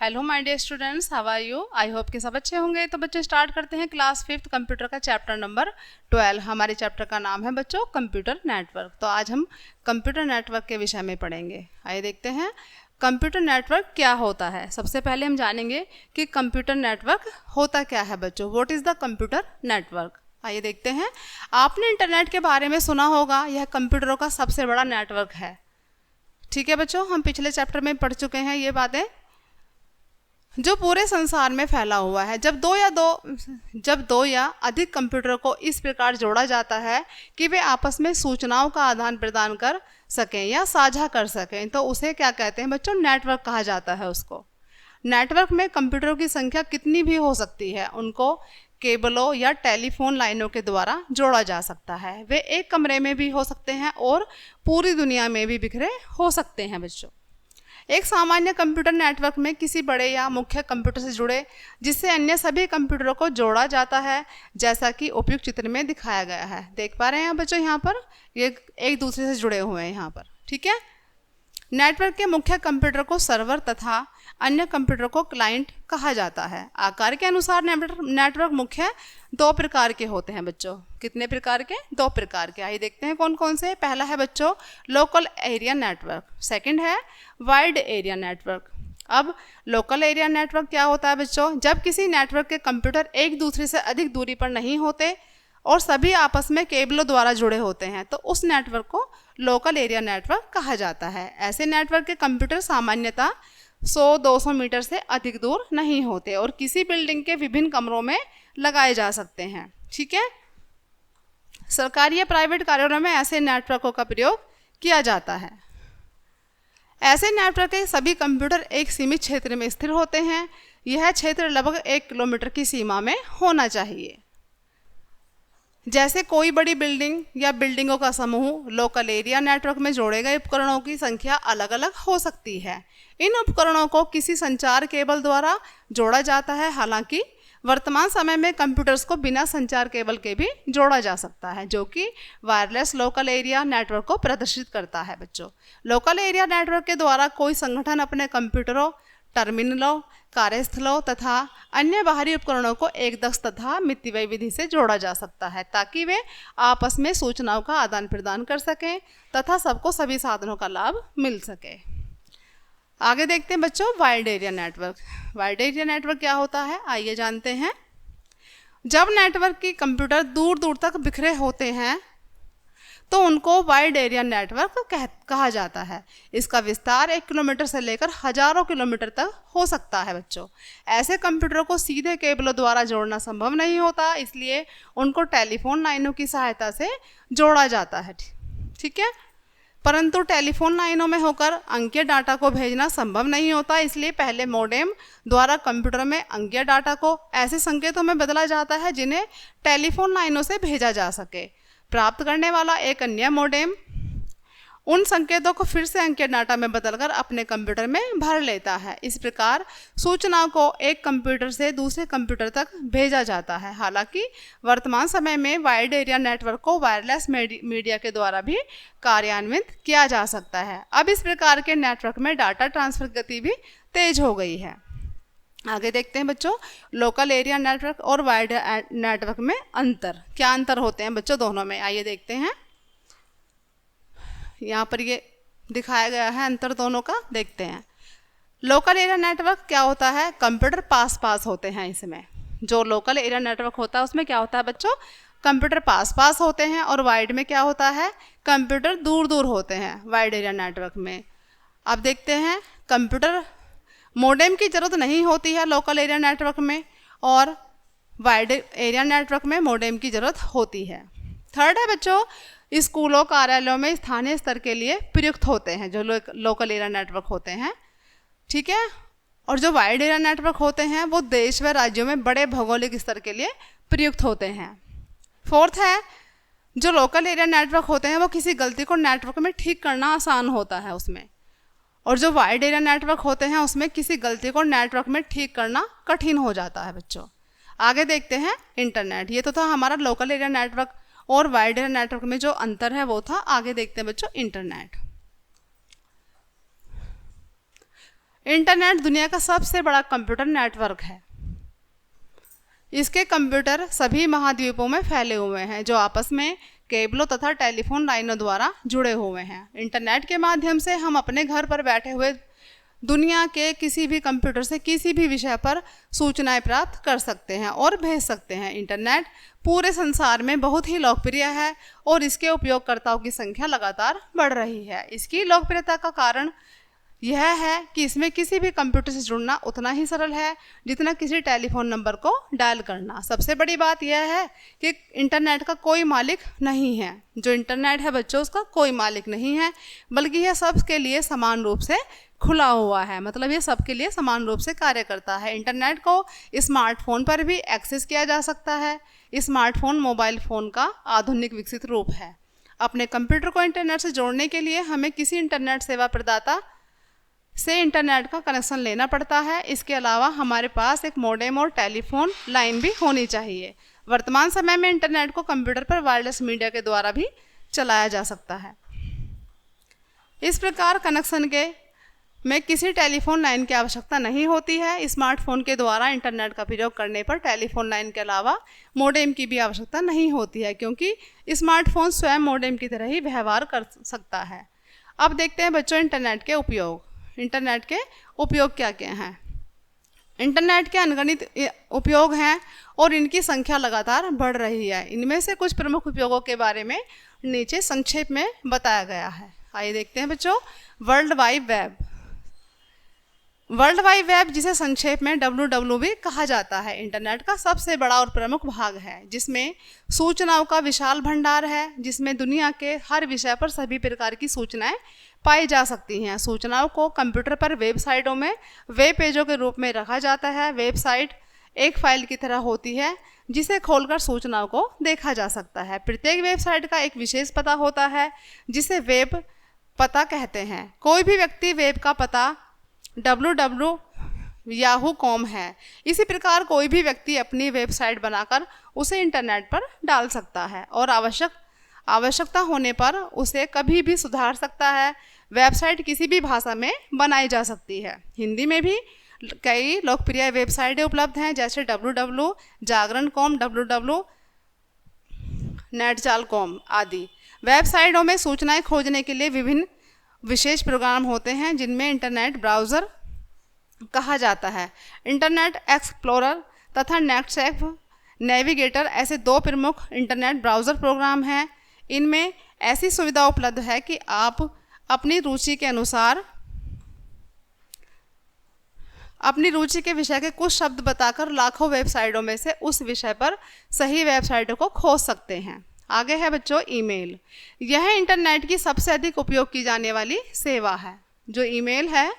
Hello my dear students, how are you? I hope कि सब अच्छे होंगे। तो बच्चों स्टार्ट करते हैं क्लास 5th कंप्यूटर का चैप्टर नंबर 12। हमारे चैप्टर का नाम है बच्चों कंप्यूटर नेटवर्क। तो आज हम कंप्यूटर नेटवर्क के विषय में पढ़ेंगे। आइए देखते हैं कंप्यूटर नेटवर्क क्या होता है। सबसे पहले हम जानेंगे कि कंप्यूटर नेटवर्क होता क्या है बच्चों। What is the computer network? आइए देखते हैं। आपने इंटरनेट के बारे में सुना होगा, यह कंप्यूटरों का सबसे बड़ा नेटवर्क है। ठीक है बच्चों, हम पिछले चैप्टर में पढ़ चुके हैं ये बातें, जो पूरे संसार में फैला हुआ है। जब दो या अधिक कंप्यूटरों को इस प्रकार जोड़ा जाता है कि वे आपस में सूचनाओं का आदान प्रदान कर सकें या साझा कर सकें, तो उसे क्या कहते हैं बच्चों? नेटवर्क कहा जाता है उसको। नेटवर्क में कंप्यूटरों की संख्या कितनी भी हो सकती है, उनको केबलों या टेलीफोन लाइनों के द्वारा जोड़ा जा सकता है। वे एक कमरे में भी हो सकते हैं और पूरी दुनिया में भी बिखरे हो सकते हैं बच्चों। एक सामान्य कंप्यूटर नेटवर्क में किसी बड़े या मुख्य कंप्यूटर से जुड़े जिससे अन्य सभी कंप्यूटरों को जोड़ा जाता है, जैसा कि उपयुक्त चित्र में दिखाया गया है। देख पा रहे हैं बच्चों, यहाँ पर ये एक दूसरे से जुड़े हुए हैं यहाँ पर। ठीक है। नेटवर्क के मुख्य कंप्यूटर को सर्वर तथा अन्य कंप्यूटर को क्लाइंट कहा जाता है। आकार के अनुसार नेटवर्क मुख्य दो प्रकार के होते हैं बच्चों। कितने प्रकार के? दो प्रकार के। आइए देखते हैं कौन कौन से। पहला है बच्चों लोकल एरिया नेटवर्क, सेकंड है वाइड एरिया नेटवर्क। अब लोकल एरिया नेटवर्क क्या होता है बच्चों? जब किसी नेटवर्क के कंप्यूटर एक दूसरे से अधिक दूरी पर नहीं होते और सभी आपस में केबलों द्वारा जुड़े होते हैं, तो उस नेटवर्क को लोकल एरिया नेटवर्क कहा जाता है। ऐसे नेटवर्क के कंप्यूटर सामान्यतः 100-200 मीटर से अधिक दूर नहीं होते और किसी बिल्डिंग के विभिन्न कमरों में लगाए जा सकते हैं। ठीक है। सरकारी या प्राइवेट कार्यालयों में ऐसे नेटवर्कों का प्रयोग किया जाता है। ऐसे नेटवर्क के सभी कंप्यूटर एक सीमित क्षेत्र में स्थिर होते हैं। यह क्षेत्र लगभग 1 किलोमीटर की सीमा में होना चाहिए। जैसे कोई बड़ी बिल्डिंग या बिल्डिंगों का समूह। लोकल एरिया नेटवर्क में जोड़े गए उपकरणों की संख्या अलग अलग हो सकती है। इन उपकरणों को किसी संचार केबल द्वारा जोड़ा जाता है। हालांकि वर्तमान समय में कंप्यूटर्स को बिना संचार केबल के भी जोड़ा जा सकता है, जो कि वायरलेस लोकल एरिया नेटवर्क को प्रदर्शित करता है बच्चों। लोकल एरिया नेटवर्क के द्वारा कोई संगठन अपने कंप्यूटरों, टर्मिनलों, कार्यस्थलों तथा अन्य बाहरी उपकरणों को एकदस्त तथा मितव्ययी विधि से जोड़ा जा सकता है, ताकि वे आपस में सूचनाओं का आदान प्रदान कर सकें तथा सबको सभी साधनों का लाभ मिल सके। आगे देखते हैं बच्चों wide area network. Wide area network क्या होता है, आइए जानते हैं। जब नेटवर्क की कंप्यूटर दूर दूर तक बिखरे होते हैं तो उनको वाइड एरिया नेटवर्क कहा जाता है। इसका विस्तार 1 किलोमीटर से लेकर हजारों किलोमीटर तक हो सकता है बच्चों। ऐसे कंप्यूटरों को सीधे केबलों द्वारा जोड़ना संभव नहीं होता, इसलिए उनको टेलीफोन लाइनों की सहायता से जोड़ा जाता है। ठीक है। परंतु टेलीफोन लाइनों में होकर अंकीय डाटा को भेजना संभव नहीं होता, इसलिए पहले मॉडेम द्वारा कंप्यूटर में अंकीय डाटा को ऐसे संकेतों में बदला जाता है जिन्हें टेलीफोन लाइनों से भेजा जा सके। प्राप्त करने वाला एक अन्य मॉडेम उन संकेतों को फिर से अंकीय डाटा में बदलकर अपने कंप्यूटर में भर लेता है। इस प्रकार सूचनाओं को एक कंप्यूटर से दूसरे कंप्यूटर तक भेजा जाता है। हालांकि वर्तमान समय में वाइड एरिया नेटवर्क को वायरलेस मीडिया के द्वारा भी कार्यान्वित किया जा सकता है। अब इस प्रकार के नेटवर्क में डाटा ट्रांसफर गति भी तेज हो गई है। आगे देखते हैं बच्चों लोकल एरिया नेटवर्क और वाइड नेटवर्क में अंतर। क्या अंतर होते हैं बच्चों दोनों में? आइए देखते हैं। यहाँ पर ये दिखाया गया है अंतर दोनों का, देखते हैं। लोकल एरिया नेटवर्क क्या होता है? कंप्यूटर पास पास होते हैं इसमें। जो लोकल एरिया नेटवर्क होता है उसमें क्या होता है बच्चों? कंप्यूटर पास पास होते हैं। और वाइड में क्या होता है? कंप्यूटर दूर दूर होते हैं वाइड एरिया नेटवर्क में। अब देखते हैं कंप्यूटर मॉडेम की ज़रूरत नहीं होती है लोकल एरिया नेटवर्क में, और वाइड एरिया नेटवर्क में मॉडेम की ज़रूरत होती है। थर्ड है बच्चों स्कूलों कार्यालयों में स्थानीय स्तर के लिए प्रयुक्त होते हैं जो लोकल एरिया नेटवर्क होते हैं। ठीक है। और जो वाइड एरिया नेटवर्क होते हैं वो देश व राज्यों में बड़े भौगोलिक स्तर के लिए प्रयुक्त होते हैं। फोर्थ है जो लोकल एरिया नेटवर्क होते हैं वो किसी गलती को नेटवर्क में ठीक करना आसान होता है उसमें, और जो वाइड एरिया नेटवर्क होते हैं उसमें किसी गलती को नेटवर्क में ठीक करना कठिन हो जाता है बच्चों। आगे देखते हैं इंटरनेट। ये तो था हमारा लोकल एरिया नेटवर्क और वाइड एरिया नेटवर्क में जो अंतर है वो था। आगे देखते हैं बच्चों इंटरनेट। इंटरनेट दुनिया का सबसे बड़ा कंप्यूटर नेटवर्क है। इसके कंप्यूटर सभी महाद्वीपों में फैले हुए हैं जो आपस में केबलों तथा टेलीफोन लाइनों द्वारा जुड़े हुए हैं। इंटरनेट के माध्यम से हम अपने घर पर बैठे हुए दुनिया के किसी भी कंप्यूटर से किसी भी विषय पर सूचनाएं प्राप्त कर सकते हैं और भेज सकते हैं। इंटरनेट पूरे संसार में बहुत ही लोकप्रिय है और इसके उपयोगकर्ताओं की संख्या लगातार बढ़ रही है। इसकी लोकप्रियता का कारण यह है कि इसमें किसी भी कंप्यूटर से जुड़ना उतना ही सरल है जितना किसी टेलीफोन नंबर को डायल करना। सबसे बड़ी बात यह है कि इंटरनेट का कोई मालिक नहीं है। जो इंटरनेट है बच्चों, उसका कोई मालिक नहीं है, बल्कि यह सबके लिए समान रूप से खुला हुआ है। मतलब ये सबके लिए समान रूप से कार्य करता है। इंटरनेट को स्मार्टफोन पर भी एक्सेस किया जा सकता है। स्मार्टफोन मोबाइल फ़ोन का आधुनिक विकसित रूप है। अपने कंप्यूटर को इंटरनेट से जोड़ने के लिए हमें किसी इंटरनेट सेवा प्रदाता से इंटरनेट का कनेक्शन लेना पड़ता है। इसके अलावा हमारे पास एक मॉडेम और टेलीफोन लाइन भी होनी चाहिए। वर्तमान समय में इंटरनेट को कंप्यूटर पर वायरलेस मीडिया के द्वारा भी चलाया जा सकता है। इस प्रकार कनेक्शन में किसी टेलीफोन लाइन की आवश्यकता नहीं होती है। स्मार्टफोन के द्वारा इंटरनेट का प्रयोग करने पर टेलीफोन लाइन के अलावा मॉडेम की भी आवश्यकता नहीं होती है, क्योंकि स्मार्टफोन स्वयं मॉडेम की तरह ही व्यवहार कर सकता है। अब देखते हैं बच्चों इंटरनेट के उपयोग। इंटरनेट के उपयोग क्या क्या हैं? इंटरनेट के अनगिनत उपयोग हैं और इनकी संख्या लगातार बढ़ रही है। इनमें से कुछ प्रमुख उपयोगों के बारे में नीचे संक्षेप में बताया गया है। आइए देखते हैं बच्चों। World wide web. World wide web, जिसे संक्षेप में WWW भी कहा जाता है, इंटरनेट का सबसे बड़ा और प्रमुख भाग है, जिसमें सूचनाओं का विशाल भंडार है, जिसमें दुनिया के हर विषय पर सभी प्रकार की सूचनाएं पाई जा सकती हैं। सूचनाओं को कंप्यूटर पर वेबसाइटों में वेब पेजों के रूप में रखा जाता है। वेबसाइट एक फाइल की तरह होती है जिसे खोलकर सूचनाओं को देखा जा सकता है। प्रत्येक वेबसाइट का एक विशेष पता होता है जिसे वेब पता कहते हैं। कोई भी व्यक्ति वेब का पता www.yahoo.com है। इसी प्रकार कोई भी व्यक्ति अपनी वेबसाइट बनाकर उसे इंटरनेट पर डाल सकता है और आवश्यकता होने पर उसे कभी भी सुधार सकता है। वेबसाइट किसी भी भाषा में बनाई जा सकती है। हिंदी में भी कई लोकप्रिय वेबसाइटें उपलब्ध हैं, जैसे www, जागरण.com, www, नेटजाल.com आदि। वेबसाइटों में सूचनाएं खोजने के लिए विभिन्न विशेष प्रोग्राम होते हैं, जिनमें इंटरनेट ब्राउज़र कहा जाता है। इंटरनेट एक्सप्लोरर तथा नेटसेफ नेविगेटर ऐसे दो प्रमुख इंटरनेट ब्राउज़र प्रोग्राम हैं। इनमें ऐसी सुविधा उपलब्ध है कि आप अपनी रुचि के अनुसार अपनी रुचि के विषय के कुछ शब्द बताकर लाखों वेबसाइटों में से उस विषय पर सही वेबसाइटों को खोज सकते हैं। आगे है बच्चों ईमेल। यह इंटरनेट की सबसे अधिक उपयोग की जाने वाली सेवा है। जो ईमेल है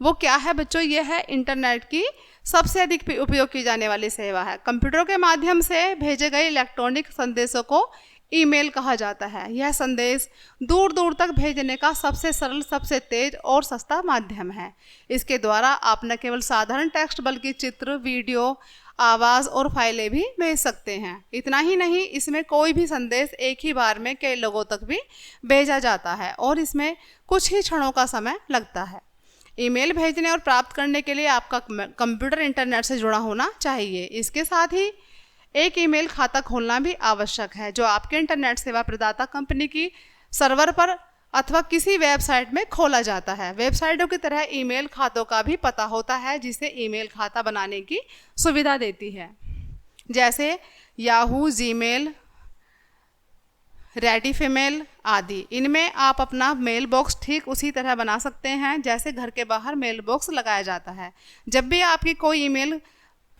वो क्या है बच्चों? यह है इंटरनेट की सबसे अधिक उपयोग की जाने वाली सेवा है। कंप्यूटर के माध्यम से भेजे गए इलेक्ट्रॉनिक संदेशों को ईमेल कहा जाता है। यह संदेश दूर दूर तक भेजने का सबसे सरल, सबसे तेज और सस्ता माध्यम है। इसके द्वारा आप न केवल साधारण टेक्स्ट बल्कि चित्र, वीडियो, आवाज़ और फाइलें भी भेज सकते हैं। इतना ही नहीं, इसमें कोई भी संदेश एक ही बार में कई लोगों तक भी भेजा जाता है और इसमें कुछ ही क्षणों का समय लगता है। ईमेल भेजने और प्राप्त करने के लिए आपका कंप्यूटर इंटरनेट से जुड़ा होना चाहिए। इसके साथ ही एक ईमेल खाता खोलना भी आवश्यक है, जो आपके इंटरनेट सेवा प्रदाता कंपनी की सर्वर पर अथवा किसी वेबसाइट में खोला जाता है। वेबसाइटों की तरह ईमेल खातों का भी पता होता है, जिसे ईमेल खाता बनाने की सुविधा देती है, जैसे याहू, जीमेल, रेडिफमेल आदि। इनमें आप अपना मेल बॉक्स ठीक उसी तरह बना सकते हैं जैसे घर के बाहर मेल बॉक्स लगाया जाता है। जब भी आपकी कोई ईमेल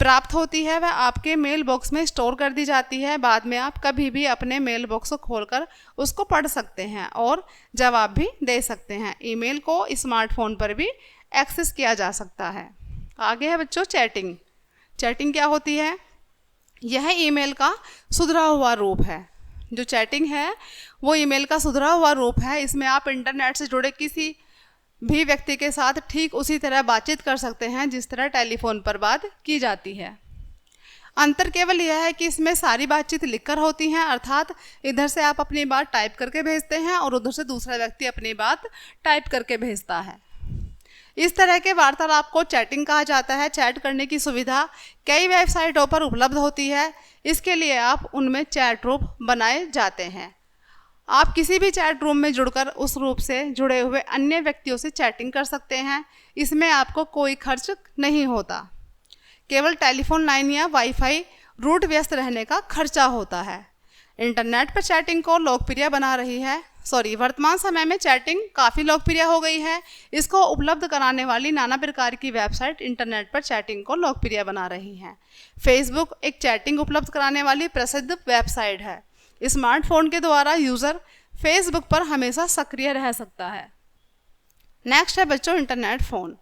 प्राप्त होती है वह आपके मेल बॉक्स में स्टोर कर दी जाती है। बाद में आप कभी भी अपने मेल बॉक्स को खोलकर उसको पढ़ सकते हैं और जवाब भी दे सकते हैं। ईमेल को स्मार्टफोन पर भी एक्सेस किया जा सकता है। आगे है बच्चों चैटिंग। चैटिंग क्या होती है? यह ईमेल का सुधरा हुआ रूप है। जो चैटिंग है वो ईमेल का सुधरा हुआ रूप है। इसमें आप इंटरनेट से जुड़े किसी भी व्यक्ति के साथ ठीक उसी तरह बातचीत कर सकते हैं जिस तरह टेलीफोन पर बात की जाती है। अंतर केवल यह है कि इसमें सारी बातचीत लिखकर होती है, अर्थात इधर से आप अपनी बात टाइप करके भेजते हैं और उधर से दूसरा व्यक्ति अपनी बात टाइप करके भेजता है। इस तरह के वार्तालाप को चैटिंग कहा जाता है। चैट करने की सुविधा कई वेबसाइटों पर उपलब्ध होती है। इसके लिए आप उनमें चैट रूम बनाए जाते हैं। आप किसी भी चैट रूम में जुड़कर उस रूप से जुड़े हुए अन्य व्यक्तियों से चैटिंग कर सकते हैं। इसमें आपको कोई खर्च नहीं होता, केवल टेलीफोन लाइन या वाईफाई रूट व्यस्त रहने का खर्चा होता है। इंटरनेट पर चैटिंग को लोकप्रिय बना रही है वर्तमान समय में चैटिंग काफ़ी लोकप्रिय हो गई है। इसको उपलब्ध कराने वाली नाना प्रकार की वेबसाइट इंटरनेट पर चैटिंग को लोकप्रिय बना रही हैं। फेसबुक एक चैटिंग उपलब्ध कराने वाली प्रसिद्ध वेबसाइट है। स्मार्टफोन के द्वारा यूज़र फेसबुक पर हमेशा सक्रिय रह सकता है। नेक्स्ट है बच्चों इंटरनेट फ़ोन।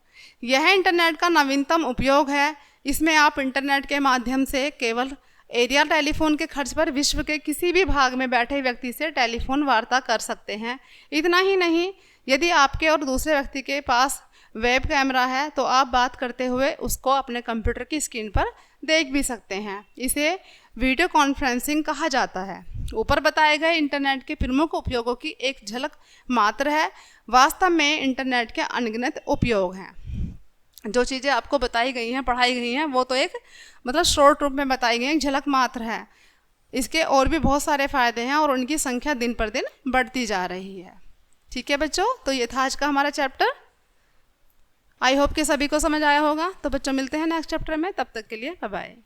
यह इंटरनेट का नवीनतम उपयोग है। इसमें आप इंटरनेट के माध्यम से केवल एरिया टेलीफोन के खर्च पर विश्व के किसी भी भाग में बैठे व्यक्ति से टेलीफोन वार्ता कर सकते हैं। इतना ही नहीं, यदि आपके और दूसरे व्यक्ति के पास वेब कैमरा है तो आप बात करते हुए उसको अपने कंप्यूटर की स्क्रीन पर देख भी सकते हैं। इसे वीडियो कॉन्फ्रेंसिंग कहा जाता है। ऊपर बताए गए इंटरनेट के प्रमुख उपयोगों की एक झलक मात्र है। वास्तव में इंटरनेट के अनगिनत उपयोग हैं। जो चीज़ें आपको बताई गई हैं, पढ़ाई गई हैं, वो तो एक शॉर्ट रूप में बताई गई हैं, झलक मात्र है। इसके और भी बहुत सारे फ़ायदे हैं और उनकी संख्या दिन पर दिन बढ़ती जा रही है। ठीक है बच्चों, तो ये था आज का हमारा चैप्टर। आई होप कि सभी को समझ आया होगा। तो बच्चों मिलते हैं नेक्स्ट चैप्टर में, तब तक के लिए बाय बाय।